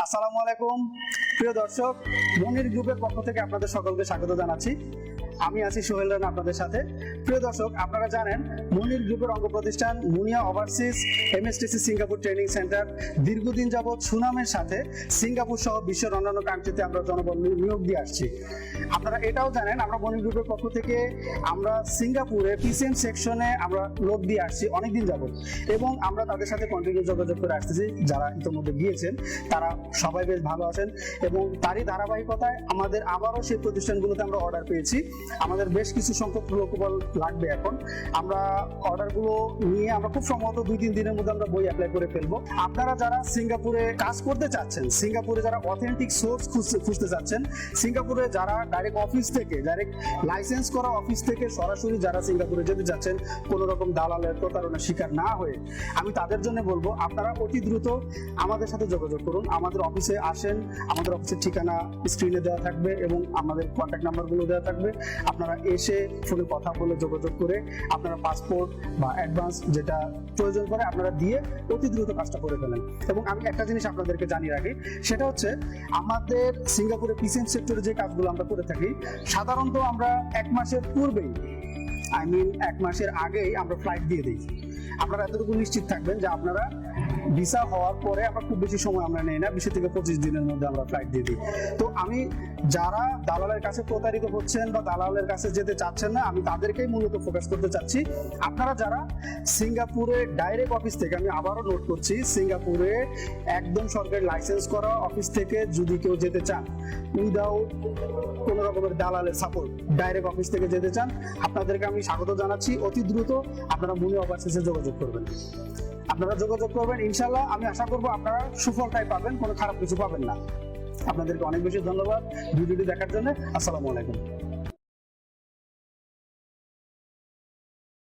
আসসালামু আলাইকুম প্রিয় দর্শক, মনির গ্রুপের পক্ষ থেকে আপনাদের সকলকে স্বাগত জানাচ্ছি। আমি আছি সোহেল রানা আপনাদের সাথে। প্রিয় দর্শক, আপনারা জানেন মনির গ্রুপের অঙ্গ প্রতিষ্ঠান মুনিয়া overseas MSTC Singapore training centre দীর্ঘদিন যাবৎ সুনামের সাথে সিঙ্গাপুর সহ বিশ্বের অন্যান্য কান্ট্রিতে আমরা জনবল নিয়োগ দিয়ে আসছি। আপনারা এটাও জানেন আমরা মনির গ্রুপের পক্ষ থেকে আমরা সিঙ্গাপুরে পিসিএম সেকশনে আমরা লোক দিয়ে আসছি অনেকদিন যাবৎ, এবং আমরা তাদের সাথে কন্টিনিউ যোগাযোগ করে আসতেছি। যারা ইতিমধ্যে গিয়েছেন তারা সবাই বেশ ভালো আছেন, এবং তারই ধারাবাহিকতায় আমাদের আবারও সেই প্রতিষ্ঠানগুলোতে আমরা অর্ডার পেয়েছি। আমাদের বেশ কিছু সংখ্যক লোকবল লাগবে। এখন আমরা অর্ডারগুলো নিয়ে আমরা খুব সম্ভবত 2-3 দিনের মধ্যে আমরা বই অ্যাপ্লাই করে ফেলবো। আপনারা যারা সিঙ্গাপুরে কাজ করতে চাচ্ছেন, সিঙ্গাপুরে যারা অথেন্টিক সোর্স খুঁজতে চাচ্ছেন, সিঙ্গাপুরে যারা ডাইরেক্ট অফিস থেকে ডাইরেক্ট লাইসেন্স করা অফিস থেকে সরাসরি যারা সিঙ্গাপুরে যেতে চাচ্ছেন কোনো রকম দালালের প্রতারণার শিকার না হয়ে, আমি তাদের জন্য বলবো আপনারা অতি দ্রুত আমাদের সাথে যোগাযোগ করুন। আমাদের অফিসে আসেন, আমাদের অফিসের ঠিকানা স্ক্রিনে দেওয়া থাকবে এবং আমাদের কন্ট্যাক্ট নাম্বারগুলো দেওয়া থাকবে। আপনারা এসে ফোনে কথা বলে যোগাযোগ করে আপনারা পাসপোর্ট বা অ্যাডভান্স যেটা প্রয়োজন পড়ে আপনারা দিয়ে অতি দ্রুত কাজটা করে ফেলেন। এবং আমি একটা জিনিস আপনাদেরকে জানিয়ে রাখি, সেটা হচ্ছে আমাদের সিঙ্গাপুরে পিসিএম সেক্টরে যে কাজগুলো আমরা করে থাকি সাধারণত আমরা 1 মাসের পূর্বেই, আই মিন 1 মাসের আগেই আমরা ফ্লাইট দিয়ে দিই। আপনারা এতটুকু নিশ্চিত থাকবেন যে আপনারা ভিসা হওয়ার পরে আমরা খুব বেশি সময় আমরা নেই না, 20 থেকে 25 দিনের মধ্যে আমরা ফ্লাইট দিয়ে দিই। তো আমি যারা দালালের কাছে প্রতারিত হচ্ছেন বা দালালের কাছে যেতে চাচ্ছেন না, আমি তাদেরকেই মূলত ফোকাস করতে চাচ্ছি। আপনারা যারা সিঙ্গাপুরে ডাইরেক্ট অফিস থেকে, আমি আবারও নোট করছি, সিঙ্গাপুরে একদম সরকারি লাইসেন্স করা অফিস থেকে যদি কেউ যেতে চান উইদাউট কোনো রকমের দালালের সাপোর্ট, ডাইরেক্ট অফিস থেকে যেতে চান, আপনাদেরকে আমি স্বাগত জানাচ্ছি। অতি দ্রুত আপনারা মুনিয়া ওভারসিজে যোগাযোগ করবেন। আপনারা যোগাযোগ করবেন, ইনশাল্লাহ আমি আশা করবো আপনারা সুফলটাই পাবেন, কোনো খারাপ কিছু পাবেন না। আপনাদেরকে অনেক বেশি ধন্যবাদ ভিডিওটি দেখার জন্য। আসসালামু আলাইকুম।